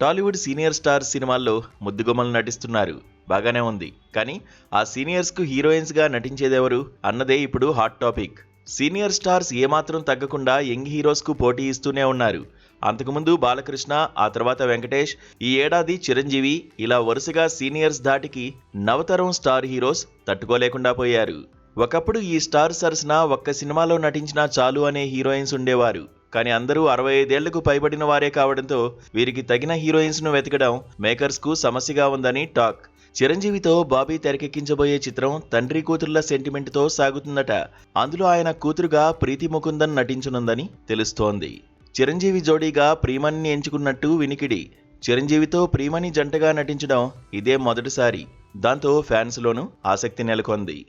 Tollywood senior stars సినిమాల్లో ముద్దుగుమ్మలు నటిస్తున్నారు. బాగానే ఉంది. కానీ ఆ సీనియర్స్కు హీరోయిన్స్గా నటించేదెవరు అన్నదే ఇప్పుడు హాట్ టాపిక్. సీనియర్ స్టార్స్ ఏమాత్రం తగ్గకుండా యంగ్ హీరోస్కు పోటీ ఇస్తూనే ఉన్నారు. అంతకుముందు బాలకృష్ణ, ఆ తర్వాత వెంకటేష్, ఈ ఏడాది చిరంజీవి, ఇలా వరుసగా సీనియర్స్ ధాటికి నవతరం స్టార్ హీరోస్ తట్టుకోలేకుండా పోయారు. ఒకప్పుడు ఈ స్టార్ సరసన ఒక్క సినిమాలో నటించినా చాలు అనే హీరోయిన్స్ ఉండేవారు. కానీ అందరూ 65 ఏళ్లకు పైబడిన వారే కావడంతో వీరికి తగిన హీరోయిన్స్ ను వెతకడం మేకర్స్ కు సమస్యగా ఉందని టాక్. చిరంజీవితో బాబీ తెరకెక్కించబోయే చిత్రం తండ్రి కూతుర్ల సెంటిమెంట్ తో సాగుతుందట. అందులో ఆయన కూతురుగా ప్రీతి ముకుందన్ నటించనుందని తెలుస్తోంది. చిరంజీవి జోడీగా ప్రియమణిని ఎంచుకున్నట్టు వినికిడి. చిరంజీవితో ప్రియమణి జంటగా నటించడం ఇదే మొదటిసారి. దాంతో ఫ్యాన్స్ లోనూ ఆసక్తి నెలకొంది.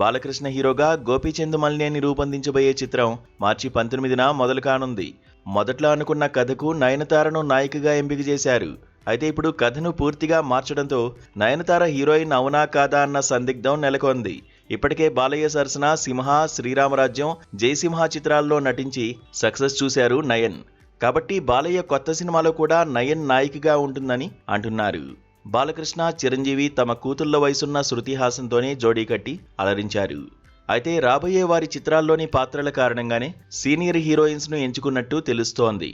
బాలకృష్ణ హీరోగా గోపీచంద్ మల్నేని రూపొందించబోయే చిత్రం మార్చి 19న మొదలు కానుంది. మొదట్లో అనుకున్న కథకు నయనతారను నాయికగా ఎంపిక చేశారు. అయితే ఇప్పుడు కథను పూర్తిగా మార్చడంతో నయనతార హీరోయిన్ అవునా కాదా అన్న సందిగ్ధం నెలకొంది. ఇప్పటికే బాలయ్య సరసన సింహ, శ్రీరామరాజ్యం, జయసింహ చిత్రాల్లో నటించి సక్సెస్ చూశారు నయన్. కాబట్టి బాలయ్య కొత్త సినిమాలో కూడా నయన్ నాయికగా ఉంటుందని అంటున్నారు. బాలకృష్ణ, చిరంజీవి తమ కూతుళ్ల వయసున్న శృతి హాసన్తోనే జోడీ కట్టి అలరించారు. అయితే రాబోయే వారి చిత్రాల్లోని పాత్రల కారణంగానే సీనియర్ హీరోయిన్స్ ను ఎంచుకున్నట్టు తెలుస్తోంది.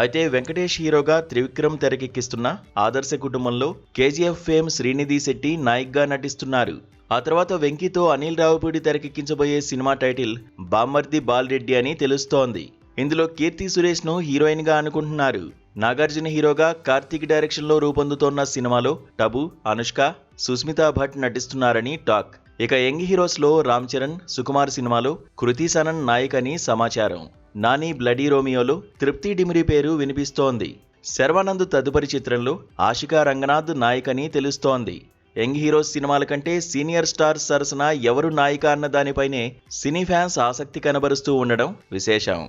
అయితే వెంకటేష్ హీరోగా త్రివిక్రమ్ తెరకెక్కిస్తున్న ఆదర్శ కుటుంబంలో కేజీఎఫ్ ఫేమ్ శ్రీనిధి శెట్టి నాయిక్గా నటిస్తున్నారు. ఆ తర్వాత వెంకీతో అనిల్ రావుపూడి తెరకెక్కించబోయే సినిమా టైటిల్ బామ్మర్ది బాలరెడ్డి అని తెలుస్తోంది. ఇందులో కీర్తి సురేష్ ను హీరోయిన్ గా అనుకుంటున్నారు. నాగార్జున హీరోగా కార్తీక్ డైరెక్షన్ లో రూపొందుతోన్న సినిమాలో టబు, అనుష్క, సుస్మితా భట్ నటిస్తున్నారని టాక్. ఇక యంగ్ హీరోస్ లో రామ్ చరణ్, సుకుమార్ సినిమాలో కృతి సనన్ నాయక్ అని సమాచారం. నాని బ్లడీ రోమియోలో తృప్తి డిమిరి పేరు వినిపిస్తోంది. శర్వానంద్ తదుపరి చిత్రంలో ఆశికా రంగనాథ్ నాయక్ అని తెలుస్తోంది. యంగ్ హీరోస్ సినిమాల కంటే సీనియర్ స్టార్స్ సరసన ఎవరు నాయిక అన్న దానిపైనే సినీ ఫ్యాన్స్ ఆసక్తి కనబరుస్తూ ఉండడం విశేషం.